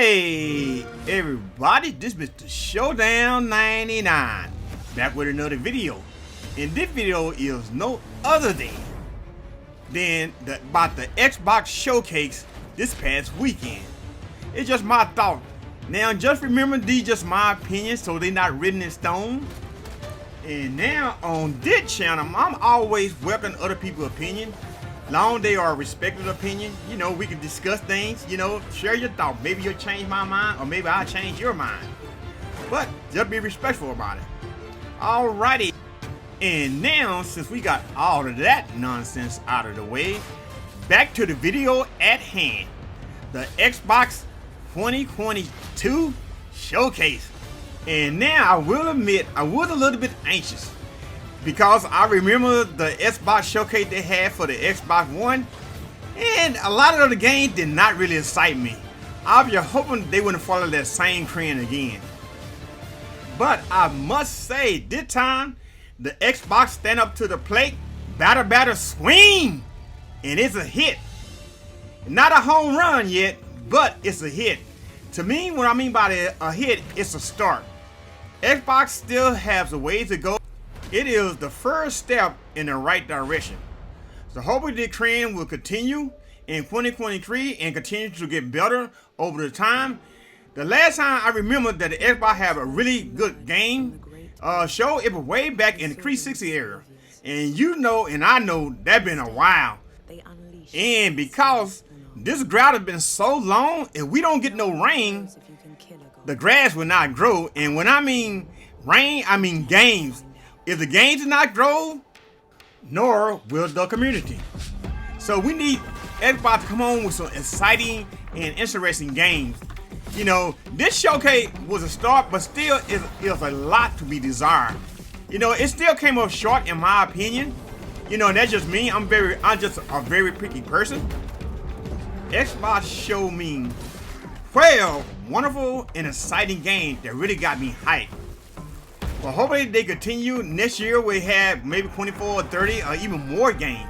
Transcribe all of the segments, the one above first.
Hey everybody, this is Mr. Showdown 99 back with another video. And this video is no other than about the Xbox showcase this past weekend. It's just my thought. Now just remember, these just my opinions, so they're not written in stone. And now on this channel, I'm always welcoming other people's opinion. Long they are respected opinion, you know, we can discuss things, you know, share your thought. Maybe you'll change my mind, or maybe I'll change your mind. But just be respectful about it. Alrighty. And now, since we got all of that nonsense out of the way, back to the video at hand. The Xbox 2022 showcase. And now I will admit, I was a little bit anxious, because I remember the Xbox showcase they had for the Xbox One, and a lot of the games did not really excite me. I was just hoping they wouldn't follow that same trend again. But I must say, this time, the Xbox stand up to the plate, batter swing, and it's a hit. Not a home run yet, but it's a hit. To me, what I mean by a hit, it's a start. Xbox still has a ways to go. It is the first step in the right direction. So hopefully the trend will continue in 2023 and continue to get better over the time. The last time I remember that the Xbox had a really good game show, it was way back in the 360 era. And you know, and I know, that's been a while. And because this drought has been so long, if we don't get no rain, the grass will not grow. And when I mean rain, I mean games. If the games do not grow, nor will the community. So we need Xbox to come on with some exciting and interesting games. You know, this showcase was a start, but still is a lot to be desired. You know, it still came up short in my opinion. You know, and that's just me. I'm just a very picky person. Xbox showed me 12 wonderful and exciting games that really got me hyped. Well, hopefully they continue. Next year we have maybe 24 or 30 or even more games.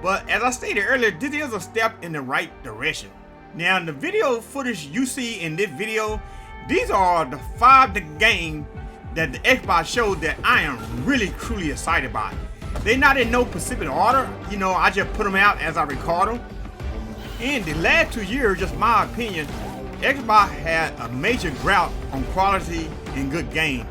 But as I stated earlier, this is a step in the right direction. Now, the video footage you see in this video, these are the 5 games that the Xbox showed that I am really truly excited about. They're not in no specific order. You know, I just put them out as I record them. In the last 2 years, just my opinion, Xbox had a major drought on quality and good games.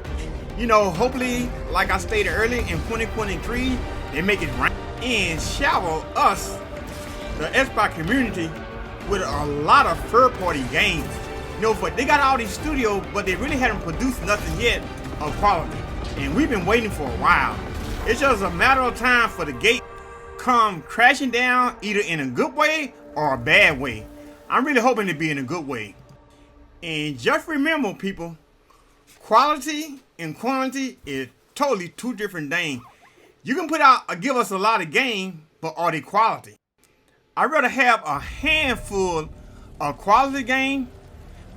You know, hopefully, like I stated earlier, in 2023, they make it rain and shower us, the Xbox community, with a lot of third-party games. You know, they got all these studios, but they really haven't produced nothing yet of quality. And we've been waiting for a while. It's just a matter of time for the gate come crashing down, either in a good way or a bad way. I'm really hoping to be in a good way. And just remember, people, quality and quantity is totally two different things. You can put out or give us a lot of game, but are they quality? I'd rather have a handful of quality game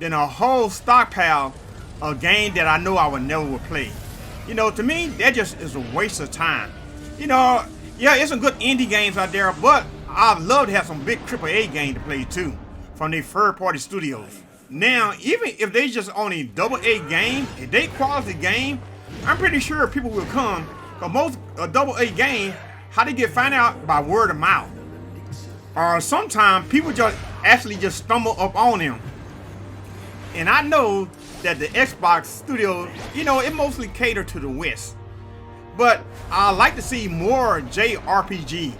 than a whole stockpile of game that I know I would never would play. You know, to me, that just is a waste of time. You know, yeah, it's some good indie games out there, but I'd love to have some big AAA game to play too, from the third-party studios. Now, even if they just only AA game, if they quality game, I'm pretty sure people will come. Because most AA game, how they get found out by word of mouth. Or sometimes people just actually just stumble up on them. And I know that the Xbox studio, you know, it mostly cater to the West. But I like to see more JRPG.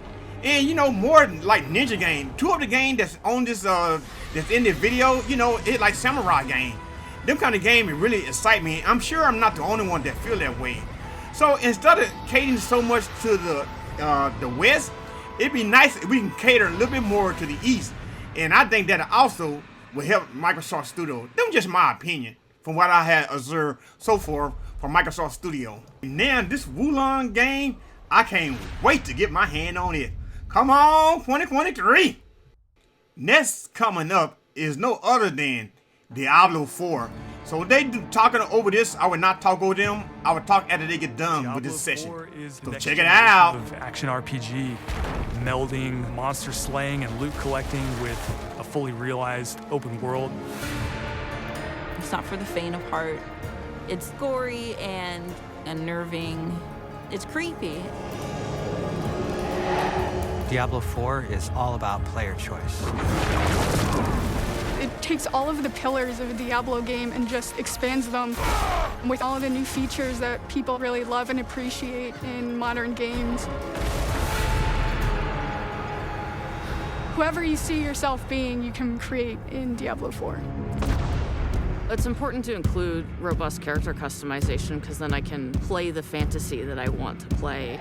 And you know, more like ninja game. 2 of the games that's on this that's in this video, you know, it's like samurai game. Them kind of game really excite me. I'm sure I'm not the only one that feel that way. So instead of catering so much to the West, it'd be nice if we can cater a little bit more to the East. And I think that also will help Microsoft Studio. That's just my opinion from what I had observed so far from Microsoft Studio. And now this Wulong game, I can't wait to get my hand on it. Come on, 2023. Next coming up is no other than Diablo IV. So if they talking over this, I would not talk over them. I would talk after they get done with this session. So check it out. Of action RPG, melding monster slaying and loot collecting with a fully realized open world. It's not for the faint of heart. It's gory and unnerving. It's creepy. Diablo IV is all about player choice. It takes all of the pillars of a Diablo game and just expands them with all the new features that people really love and appreciate in modern games. Whoever you see yourself being, you can create in Diablo IV. It's important to include robust character customization because then I can play the fantasy that I want to play.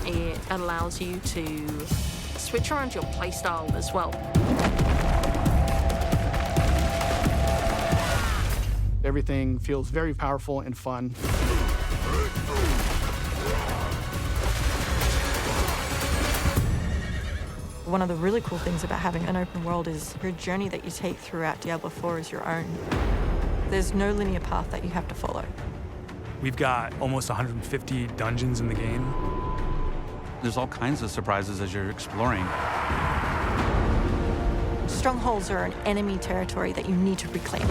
It allows you to switch around your playstyle as well. Everything feels very powerful and fun. One of the really cool things about having an open world is your journey that you take throughout Diablo IV is your own. There's no linear path that you have to follow. We've got almost 150 dungeons in the game. There's all kinds of surprises as you're exploring. Strongholds are an enemy territory that you need to reclaim.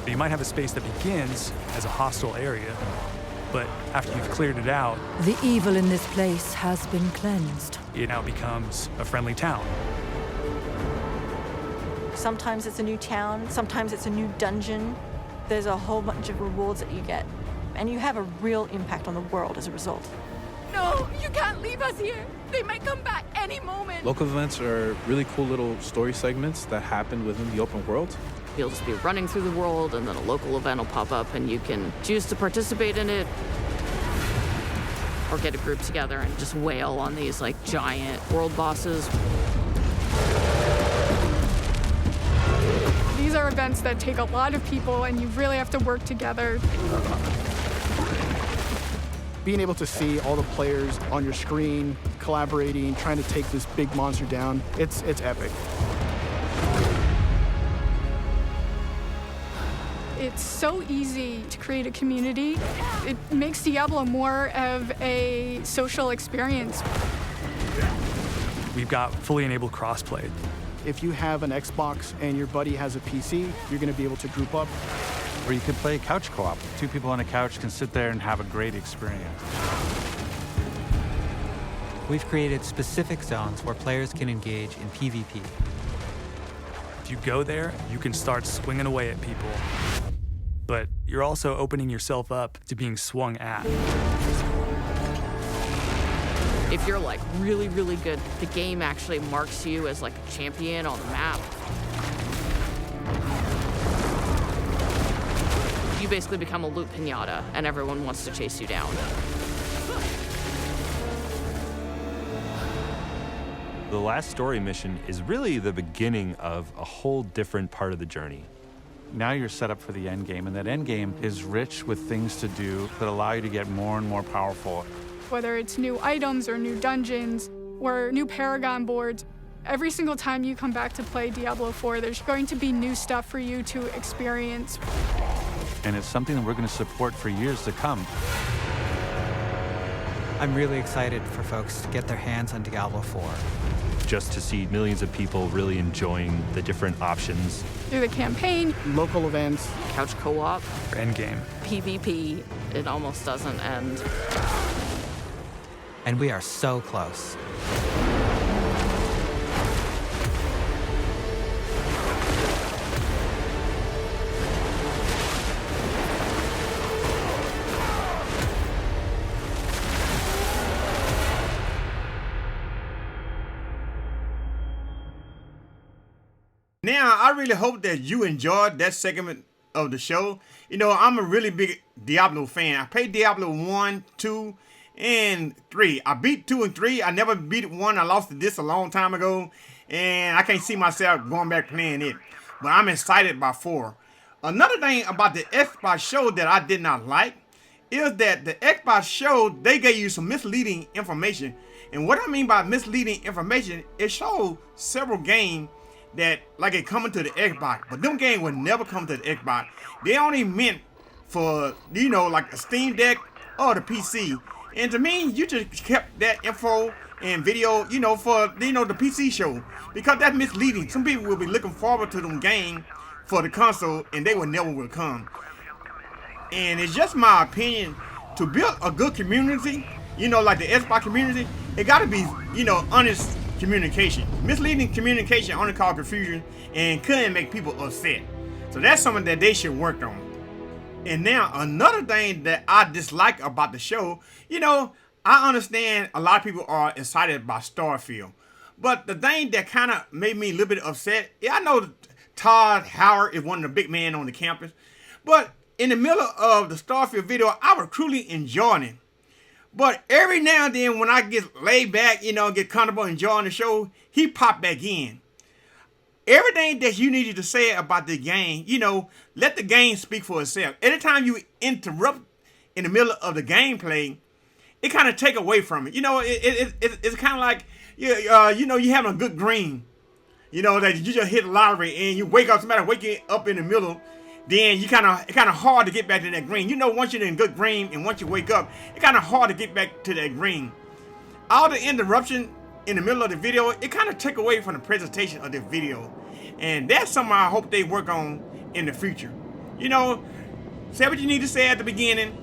You might have a space that begins as a hostile area, but after you've cleared it out, the evil in this place has been cleansed. It now becomes a friendly town. Sometimes it's a new town, sometimes it's a new dungeon. There's a whole bunch of rewards that you get, and you have a real impact on the world as a result. No, you can't leave us here. They might come back any moment. Local events are really cool little story segments that happen within the open world. You'll just be running through the world, and then a local event will pop up, and you can choose to participate in it or get a group together and just wail on these like giant world bosses. These are events that take a lot of people, and you really have to work together. Being able to see all the players on your screen, collaborating, trying to take this big monster down, it's epic. It's so easy to create a community. It makes Diablo more of a social experience. We've got fully enabled crossplay. If you have an Xbox and your buddy has a PC, you're going to be able to group up. Or you could play couch co-op. Two people on a couch can sit there and have a great experience. We've created specific zones where players can engage in PvP. If you go there, you can start swinging away at people. But you're also opening yourself up to being swung at. If you're like really, really good, the game actually marks you as like a champion on the map. You basically become a loot pinata, and everyone wants to chase you down. The last story mission is really the beginning of a whole different part of the journey. Now you're set up for the end game, and that end game is rich with things to do that allow you to get more and more powerful. Whether it's new items or new dungeons or new Paragon boards, every single time you come back to play Diablo IV, there's going to be new stuff for you to experience. And it's something that we're going to support for years to come. I'm really excited for folks to get their hands on Diablo IV. Just to see millions of people really enjoying the different options. Through the campaign, local events, couch co-op, endgame, PvP, it almost doesn't end. And we are so close. Now, I really hope that you enjoyed that segment of the show. You know, I'm a really big Diablo fan. I played Diablo 1, 2, and 3. I beat 2 and 3. I never beat 1. I lost to this a long time ago, and I can't see myself going back playing it. But I'm excited about 4. Another thing about the Xbox show that I did not like is that the Xbox show, they gave you some misleading information. And what I mean by misleading information, it showed several games that like it coming to the Xbox, but them games would never come to the Xbox. They only meant for, you know, like the Steam Deck or the PC. And to me, you just kept that info and video, for, the PC show, because that's misleading. Some people will be looking forward to them game for the console, and they will never come. And it's just my opinion, to build a good community, like the Xbox community, it got to be, honest communication. Misleading communication only cause confusion and couldn't make people upset. So that's something that they should work on. And now another thing that I dislike about the show, I understand a lot of people are excited about Starfield, but the thing that kind of made me a little bit upset, I know Todd Howard is one of the big men on the campus, but in the middle of the Starfield video, I was truly enjoying it. But every now and then when I get laid back, get comfortable enjoying the show, he popped back in. Everything that you needed to say about the game, let the game speak for itself. Anytime you interrupt in the middle of the gameplay, it kind of take away from it. It's kind of like, you having a good dream, that you just hit the lottery and you wake up, somebody wake you up in the middle, then it's kind of hard to get back to that dream. Once you're in a good dream and once you wake up, it's kind of hard to get back to that dream. All the interruption in the middle of the video, it kind of took away from the presentation of the video. And that's something I hope they work on in the future. Say what you need to say at the beginning,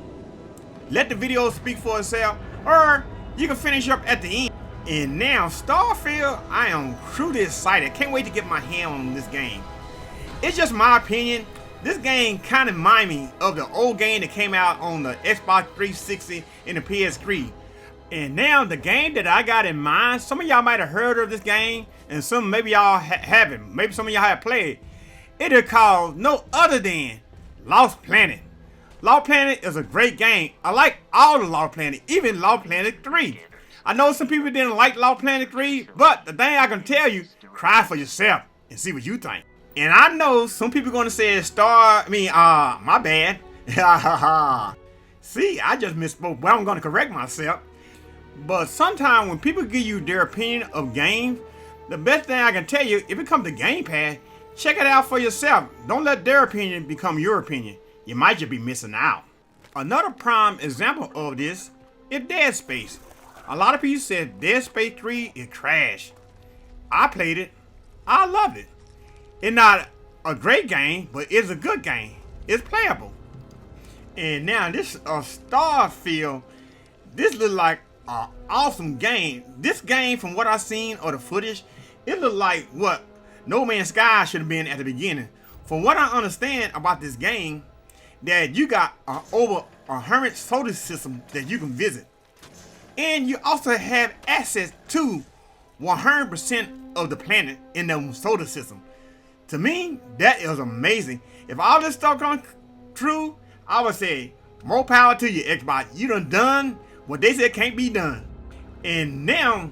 let the video speak for itself, or you can finish up at the end. And now, Starfield, I am truly excited. Can't wait to get my hand on this game. It's just my opinion. This game kind of reminds me of the old game that came out on the Xbox 360 and the PS3. And now the game that I got in mind, some of y'all might have heard of this game, and some maybe y'all haven't. Maybe some of y'all have played. It is called no other than Lost Planet. Lost Planet is a great game. I like all the Lost Planet, even Lost Planet 3. I know some people didn't like Lost Planet 3, but the thing I can tell you, try for yourself and see what you think. And I know some people going to say my bad. See, I just misspoke, but I'm going to correct myself. But sometimes when people give you their opinion of games, the best thing I can tell you, if it comes to Game Pass, check it out for yourself. Don't let their opinion become your opinion. You might just be missing out. Another prime example of this is Dead Space. A lot of people said Dead Space 3 is trash. I played it. I loved it. It's not a great game, but it's a good game. It's playable. And now this Starfield, this looks like an awesome game. This game, from what I've seen or the footage, it looked like what No Man's Sky should have been at the beginning. From what I understand about this game, that you got over 100 solar systems that you can visit. And you also have access to 100% of the planet in the solar system. To me, that is amazing. If all this stuff comes true, I would say more power to you, Xbox. You done what they said can't be done. And now,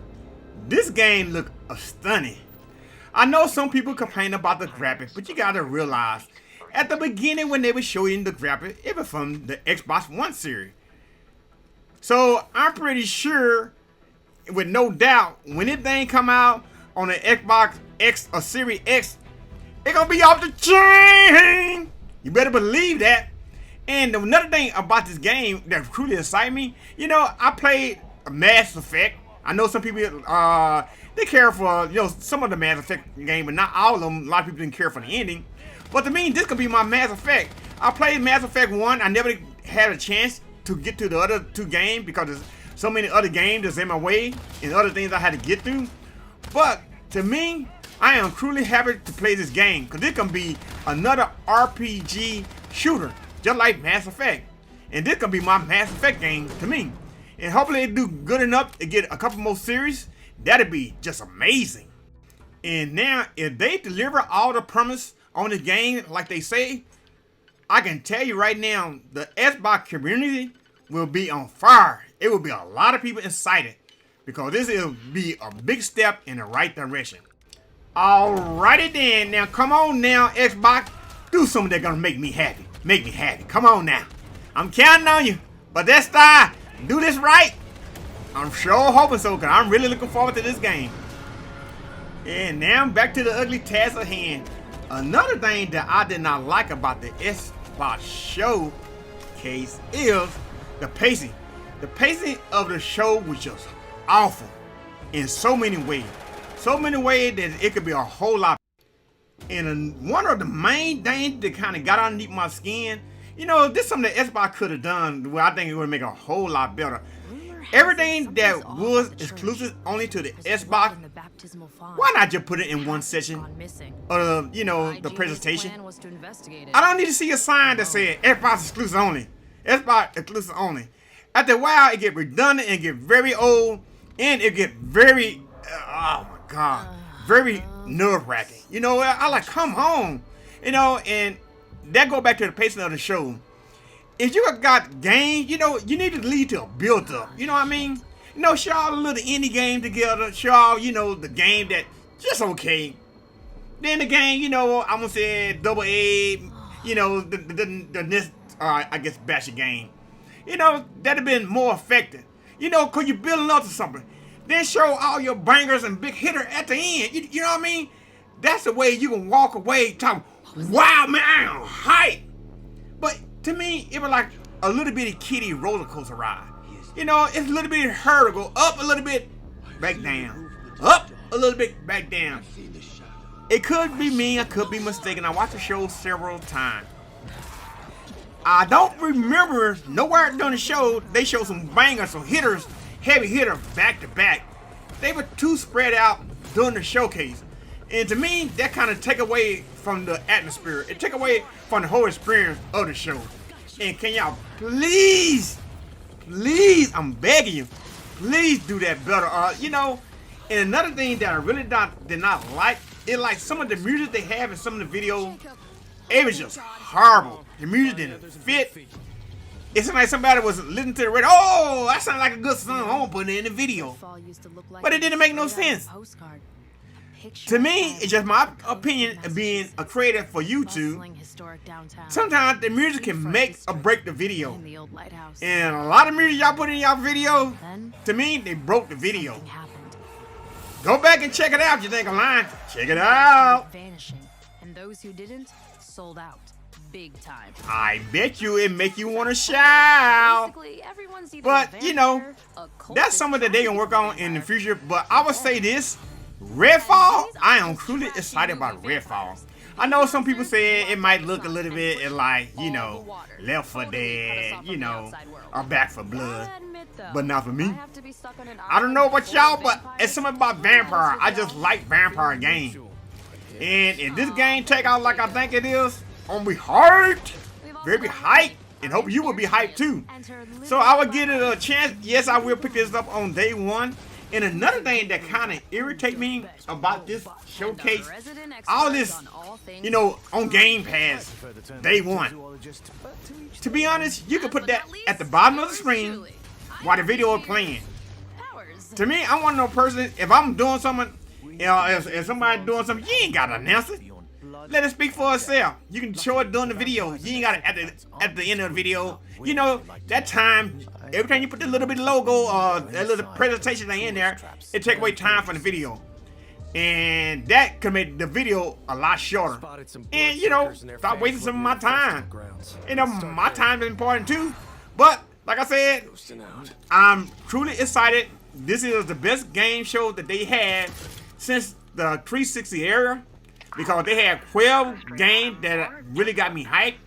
this game looks stunning. I know some people complain about the graphics, but you gotta realize, at the beginning when they were showing the graphics, it was from the Xbox One series. So I'm pretty sure, with no doubt, when this thing come out on the Xbox X or Series X, it's gonna be off the chain. You better believe that. And another thing about this game that truly excites me, I played Mass Effect. I know some people they care for some of the Mass Effect game, but not all of them. A lot of people didn't care for the ending. But to me, this could be my Mass Effect. I played Mass Effect 1. I never had a chance to get to the other two games because there's so many other games that's in my way and other things I had to get through. But to me, I am truly happy to play this game because it can be another RPG shooter, just like Mass Effect. And this can be my Mass Effect game to me. And hopefully it do good enough to get a couple more series. That'd be just amazing. And now, if they deliver all the promise on this game like they say, I can tell you right now, the Xbox community will be on fire. It will be a lot of people excited because this will be a big step in the right direction. Alrighty then, now come on now, Xbox, do something that's gonna make me happy. Make me happy. Come on now. I'm counting on you. But this time, do this right. I'm sure hoping so, because I'm really looking forward to this game. And now back to the ugly task at hand. Another thing that I did not like about the Xbox showcase is the pacing. The pacing of the show was just awful. in so many ways. So many ways that it could be a whole lot. And one of the main things that kind of got underneath my skin, you know, this is something that Xbox could have done where I think it would make a whole lot better. Everything that was exclusive only to the Xbox, why not just put it in one section of, you know, the presentation? I don't need to see a sign that says Xbox exclusive only. Xbox exclusive only. After a while, it get redundant and get very old, and it get very, oh my God, very nerve-wracking. You know, I like, come on. You know, and that go back to the pacing of the show. If you got games, you know, you need to lead to a build-up. You know what I mean? You know, show all a little indie game together. Show all, you know, the game that just okay. Then the game, you know, I'm gonna say double A, you know, the next, I guess, batch of game. You know, that'd have been more effective. You know, cause you're building up to something. Then show all your bangers and big hitter at the end. You know what I mean? That's the way you can walk away talking, wow, man, I'm hype. But to me, it was like a little bitty kiddie roller coaster ride. You know, it's a little bit hard to go up a little bit, back down. Up a little bit, back down. It could be me, I could be mistaken. I watched the show several times. I don't remember nowhere during the show they showed some bangers, some hitters, heavy hitter back to back. They were too spread out during the showcase. And to me, that kind of take away from the atmosphere. It take away from the whole experience of the show. And can y'all please, I'm begging you, please do that better. You know, and another thing that I really did not like, is like some of the music they have in some of the videos, it was just horrible. The music didn't fit. It sounded like somebody was listening to the radio. Oh, that sounds like a good song. I'm gonna put it in the video. But it didn't make no sense. To me, it's just my opinion of being a creator for YouTube. Sometimes the music can make or break the video. And a lot of music y'all put in y'all video, to me, they broke the video. Go back and check it out. You think I'm lying? Check it out. And those who didn't sold out big time. I bet you it make you want to shout. But, you know, that's something that they can work on in the future. But I would say this. Redfall, I am truly excited about Redfall. I know some people say it might look a little bit like, you know, Left 4 Dead, you know, or Back 4 Blood, but not for me. I don't know about y'all, but it's something about vampire. I just like vampire games. And if this game take out like I think it is, I'm gonna be hyped, very hyped, and hope you will be hyped too. So I will give it a chance. Yes, I will pick this up on day one. And another thing that kind of irritates me about this showcase, all this, you know, on Game Pass, day one. To be honest, you can put that at the bottom of the screen while the video is playing. To me, I'm one of those person, if I'm doing something, you know, if somebody doing something, you ain't got to announce it. Let it speak for itself. You can show it during the video. You ain't got it at the end of the video. You know, that time, every time you put the little bit of logo or that little presentation in there, it take away time from the video. And that could make the video a lot shorter. And, you know, stop wasting some of my time. You know, my time is important too. But, like I said, I'm truly excited. This is the best game show that they had since the 360 era. Because they had 12 games that really got me hyped.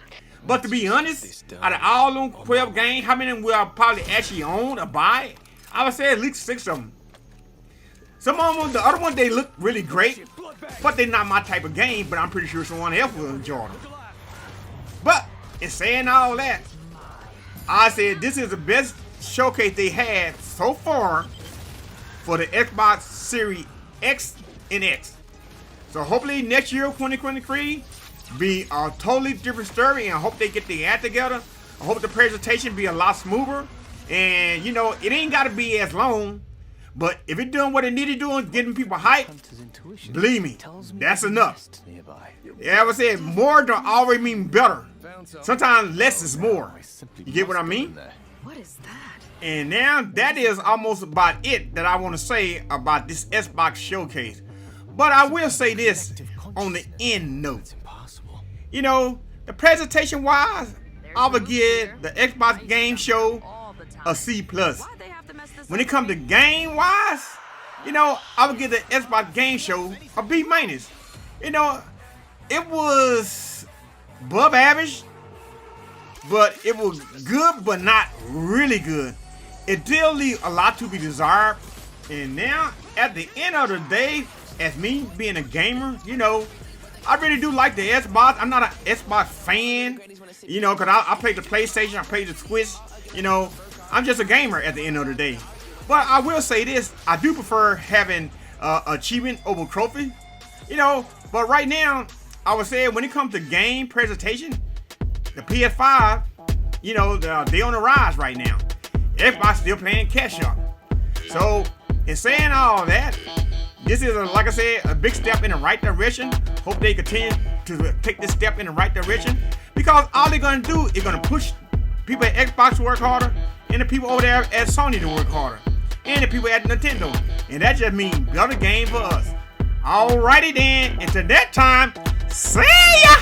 But to be honest, out of all them 12 games, how many will I probably actually own or buy? I would say at least 6 of them. Some of them, the other ones, they look really great. But they're not my type of game, but I'm pretty sure someone else will enjoy them. But, in saying all that, I said this is the best showcase they had so far for the Xbox Series X and X. So hopefully next year, 2023, be a totally different story, and I hope they get the act together. I hope the presentation be a lot smoother, and you know, it ain't gotta be as long, but if it's doing what it needed to do and getting people hyped, believe me, that's enough. Yeah, I would say more don't always mean better. Sometimes less is more. You get what I mean? What is that? And now that is almost about it that I want to say about this Xbox showcase. But I will say this on the end note. You know, the presentation wise, I would give the Xbox game show a C+. When it comes to game wise, you know, I would give the Xbox Game Show a B-. You know, it was above average, but it was good, but not really good. It did leave a lot to be desired. And now, at the end of the day, as me being a gamer, you know, I really do like the Xbox. I'm not an Xbox fan, you know, because I play the PlayStation, I play the Switch, you know. I'm just a gamer at the end of the day. But I will say this, I do prefer having achievement over trophy, you know. But right now, I would say when it comes to game presentation, the PS5, you know, they on the rise right now. Everybody's still playing catch up. So, in saying all that, this is, like I said, a big step in the right direction. Hope they continue to take this step in the right direction, because all they're going to do is going to push people at Xbox to work harder, and the people over there at Sony to work harder, and the people at Nintendo. And that just means better game for us. Alrighty then, until that time, see ya!